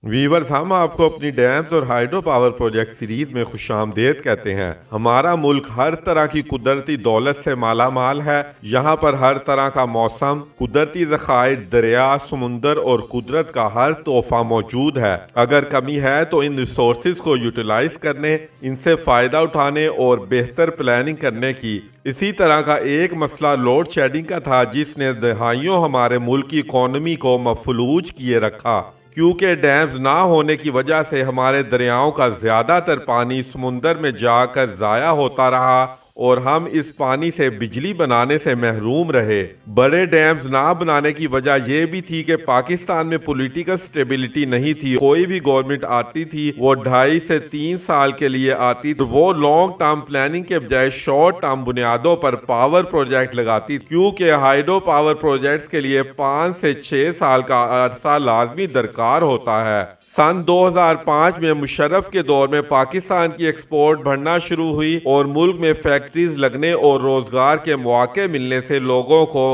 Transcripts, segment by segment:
Viewers, ہم آپ کو اپنی ڈیمز اور ہائیڈرو پاور پروجیکٹ سیریز میں خوش آمدید کہتے ہیں۔ ہمارا ملک ہر طرح کی قدرتی دولت سے مالا مال ہے۔ یہاں پر ہر طرح کا موسم، قدرتی ذخائر، دریا، سمندر اور قدرت کا ہر تحفہ موجود ہے۔ اگر کمی ہے تو ان ریسورسز کو یوٹیلائز کرنے، ان سے فائدہ اٹھانے اور بہتر پلاننگ کرنے کی۔ اسی طرح کا ایک مسئلہ لوڈ شیڈنگ کا تھا، جس نے دہائیوں ہمارے ملک کی اکانومی کو مفلوج کیے رکھا، کیونکہ ڈیمز نہ ہونے کی وجہ سے ہمارے دریاؤں کا زیادہ تر پانی سمندر میں جا کر ضائع ہوتا رہا اور ہم اس پانی سے بجلی بنانے سے محروم رہے۔ بڑے ڈیمز نہ بنانے کی وجہ یہ بھی تھی کہ پاکستان میں پولیٹیکل سٹیبلٹی نہیں تھی۔ کوئی بھی گورنمنٹ آتی تھی وہ 2.5 سے 3 سال کے لیے آتی، تو وہ لانگ ٹرم پلاننگ کے بجائے شارٹ ٹرم بنیادوں پر پاور پروجیکٹ لگاتی، کیونکہ ہائیڈرو پاور پروجیکٹس کے لیے 5 سے 6 سال کا عرصہ لازمی درکار ہوتا ہے۔ سن 2005 میں مشرف کے دور میں پاکستان کی ایکسپورٹ بڑھنا شروع ہوئی اور ملک میں فیکٹریز لگنے اور روزگار کے مواقع ملنے سے لوگوں کو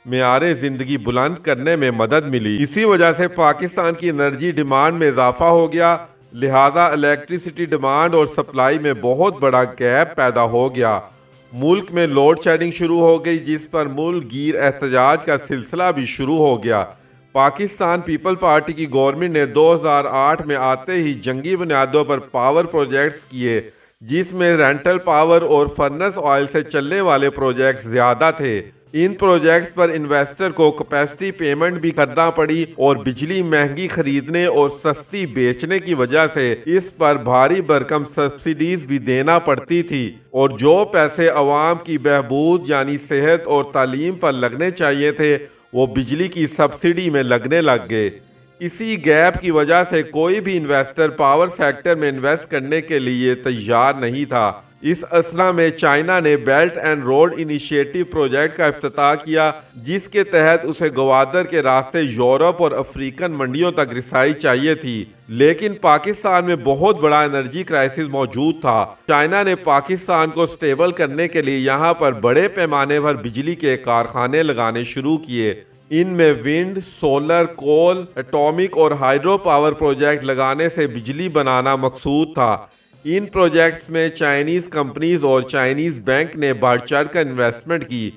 معیار زندگی بلند کرنے میں مدد ملی۔ اسی وجہ سے پاکستان کی انرجی ڈیمانڈ میں اضافہ ہو گیا، لہذا الیکٹریسٹی ڈیمانڈ اور سپلائی میں بہت بڑا گیپ پیدا ہو گیا۔ ملک میں لوڈ شیڈنگ شروع ہو گئی، جس پر ملک گیر احتجاج کا سلسلہ بھی شروع ہو گیا۔ پاکستان پیپل پارٹی کی گورنمنٹ نے 2008 میں آتے ہی جنگی بنیادوں پر پاور پروجیکٹس کیے، جس میں رینٹل پاور اور فرنس آئل سے چلنے والے پروجیکٹس زیادہ تھے۔ ان پروجیکٹس پر انویسٹر کو کیپیسٹی پیمنٹ بھی کرنا پڑی اور بجلی مہنگی خریدنے اور سستی بیچنے کی وجہ سے اس پر بھاری بھرکم سبسڈیز بھی دینا پڑتی تھی، اور جو پیسے عوام کی بہبود یعنی صحت اور تعلیم پر لگنے چاہیے تھے وہ بجلی کی سبسڈی میں لگنے لگ گئے۔ اسی گیپ کی وجہ سے کوئی بھی انویسٹر پاور سیکٹر میں انویسٹ کرنے کے لیے تیار نہیں تھا۔ اس اثنا میں چائنا نے belt and road initiative project کا افتتاح کیا، جس کے تحت اسے گوادر کے راستے یورپ اور افریقن منڈیوں تک رسائی چاہیے تھی، لیکن پاکستان میں بہت بڑا انرجی کرائسس موجود تھا۔ چائنا نے پاکستان کو سٹیبل کرنے کے لیے یہاں پر بڑے پیمانے پر بجلی کے کارخانے لگانے شروع کیے۔ ان میں ونڈ، سولر، کول، ایٹامک اور ہائیڈرو پاور پروجیکٹ لگانے سے بجلی بنانا مقصود تھا۔ ان پروجیکٹس میں چائنیز کمپنیز اور چائنیز بینک نے بڑھ چڑھ کر انویسٹمنٹ کی،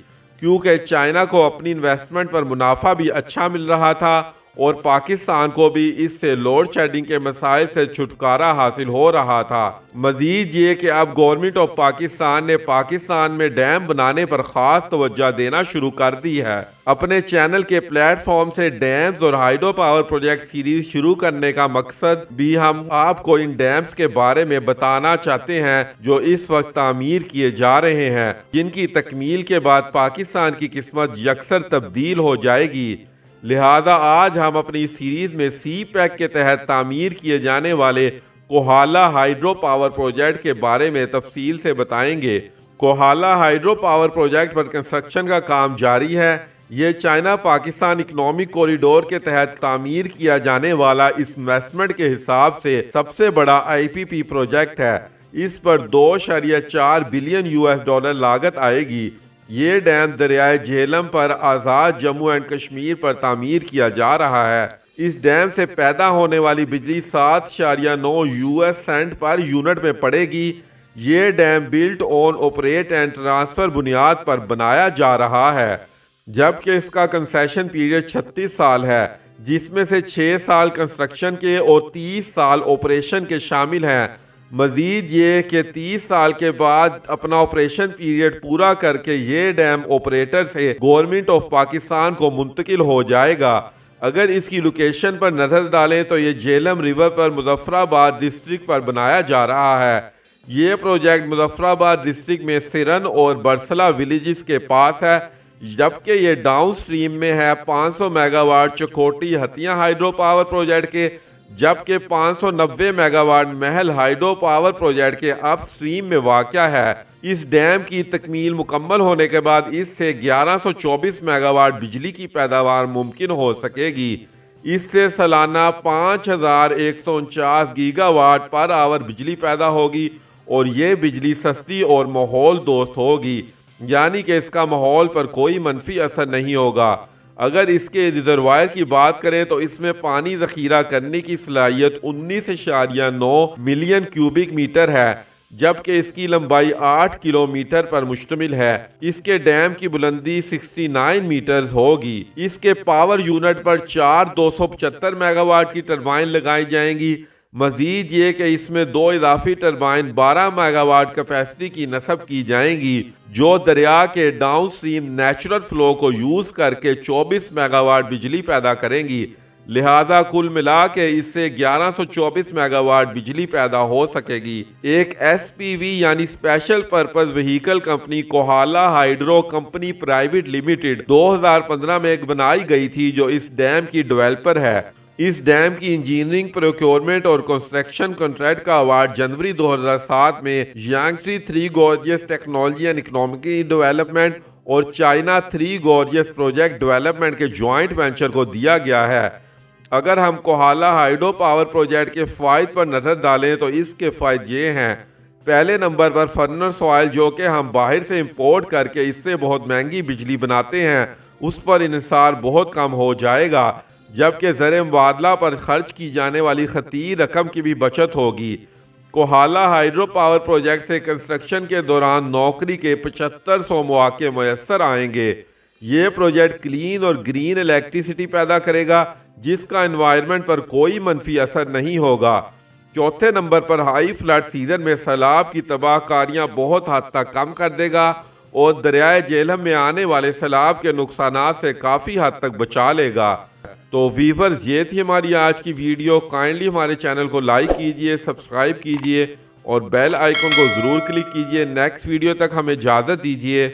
کیونکہ چائنا کو اپنی انویسٹمنٹ پر منافع بھی اچھا مل رہا تھا اور پاکستان کو بھی اس سے لوڈ شیڈنگ کے مسائل سے چھٹکارا حاصل ہو رہا تھا۔ مزید یہ کہ اب گورنمنٹ آف پاکستان نے پاکستان میں ڈیم بنانے پر خاص توجہ دینا شروع کر دی ہے۔ اپنے چینل کے پلیٹ فارم سے ڈیمز اور ہائیڈرو پاور پروجیکٹ سیریز شروع کرنے کا مقصد بھی ہم آپ کو ان ڈیمز کے بارے میں بتانا چاہتے ہیں جو اس وقت تعمیر کیے جا رہے ہیں، جن کی تکمیل کے بعد پاکستان کی قسمت یکسر تبدیل ہو جائے گی۔ لہذا آج ہم اپنی سیریز میں سی پیک کے تحت تعمیر کیے جانے والے کوہالہ ہائیڈرو پاور پروجیکٹ کے بارے میں تفصیل سے بتائیں گے۔ کوہالہ ہائیڈرو پاور پروجیکٹ پر کنسٹرکشن کا کام جاری ہے۔ یہ چائنا پاکستان اکنامک کوریڈور کے تحت تعمیر کیا جانے والا اس انویسٹمنٹ کے حساب سے سب سے بڑا آئی پی پی پروجیکٹ ہے۔ اس پر $2.4 بلین لاگت آئے گی۔ یہ ڈیم دریائے جہلم پر آزاد جموں اینڈ کشمیر پر تعمیر کیا جا رہا ہے۔ اس ڈیم سے پیدا ہونے والی بجلی 7.9 سینٹ پر یونٹ میں پڑے گی۔ یہ dam built own operate and transfer بنیاد پر بنایا جا رہا ہے، جبکہ اس کا کنسیشن پیریڈ 36 سال ہے، جس میں سے 6 سال کنسٹرکشن کے اور 30 سال آپریشن کے شامل ہیں۔ مزید یہ کہ 30 سال کے بعد اپنا آپریشن پیریڈ پورا کر کے یہ ڈیم آپریٹر سے گورنمنٹ آف پاکستان کو منتقل ہو جائے گا۔ اگر اس کی لوکیشن پر نظر ڈالیں تو یہ جہلم ریور پر مظفر آباد ڈسٹرکٹ پر بنایا جا رہا ہے۔ یہ پروجیکٹ مظفر آباد ڈسٹرکٹ میں سرن اور برسلہ ولیجز کے پاس ہے، جبکہ یہ ڈاؤن سٹریم میں ہے 500 megawatt Chakothi Hattian hydro power project کے، جبکہ 590 megawatt Mahl hydro power project کے اپ سٹریم میں واقع ہے۔ اس ڈیم کی تکمیل مکمل ہونے کے بعد اس سے 1124 میگا واٹ بجلی کی پیداوار ممکن ہو سکے گی۔ اس سے سالانہ 5149 گیگا واٹ پر آور بجلی پیدا ہوگی اور یہ بجلی سستی اور ماحول دوست ہوگی، یعنی کہ اس کا ماحول پر کوئی منفی اثر نہیں ہوگا۔ اگر اس کے ریزروائر کی بات کریں تو اس میں پانی ذخیرہ کرنے کی صلاحیت 19.9 ملین کیوبک میٹر ہے، جبکہ اس کی لمبائی 8 کلومیٹر پر مشتمل ہے۔ اس کے ڈیم کی بلندی 69 میٹرز ہوگی۔ اس کے power unit per 4 275 mega what کی ٹربائن لگائی جائیں گی۔ مزید یہ کہ اس میں 2 اضافی ٹربائن 12 میگا واٹ کیپیسٹی کی نصب کی جائیں گی، جو دریا کے ڈاؤن سٹریم نیچرل فلو کو یوز کر کے 24 میگا واٹ بجلی پیدا کریں گی۔ لہذا کل ملا کے اس سے 1124 میگا واٹ بجلی پیدا ہو سکے گی۔ ایک ایس پی وی یعنی special purpose vehicle company Kohala hydro company private limited 2015 میں ایک بنائی گئی تھی جو اس ڈیم کی ڈیولپر ہے۔ اس ڈیم کی انجینئرنگ، پروکیورمنٹ اور کنسٹرکشن کنٹریکٹ کا ایوارڈ جنوری 2007 میں یانگٹری 3 گورجس ٹیکنالوجی اینڈ اکنامک ڈیولپمنٹ اور چائنا 3 گورجس پروجیکٹ ڈیولپمنٹ کے جوائنٹ وینچر کو دیا گیا ہے۔ اگر ہم کوہالا ہائیڈرو پاور پروجیکٹ کے فوائد پر نظر ڈالیں تو اس کے فوائد یہ ہیں۔ پہلے نمبر پر فرنر سوائل، جو کہ ہم باہر سے امپورٹ کر کے اس سے بہت مہنگی بجلی بناتے ہیں، اس پر انحصار بہت کم ہو جائے گا، جبکہ زر مبادلہ پر خرچ کی جانے والی خطیر رقم کی بھی بچت ہوگی۔ کوہالا ہائیڈرو پاور پروجیکٹ سے کنسٹرکشن کے دوران نوکری کے 7500 مواقع میسر آئیں گے۔ یہ پروجیکٹ کلین اور گرین الیکٹریسٹی پیدا کرے گا، جس کا انوائرمنٹ پر کوئی منفی اثر نہیں ہوگا۔ چوتھے نمبر پر ہائی فلڈ سیزن میں سیلاب کی تباہ کاریاں بہت حد تک کم کر دے گا اور دریائے جہلم میں آنے والے سیلاب کے نقصانات سے کافی حد تک بچا لے گا۔ تو ویورز، یہ تھی ہماری آج کی ویڈیو۔ کائنڈلی ہمارے چینل کو لائک کیجئے، سبسکرائب کیجئے اور بیل آئیکن کو ضرور کلک کیجئے۔ نیکسٹ ویڈیو تک ہمیں اجازت دیجئے۔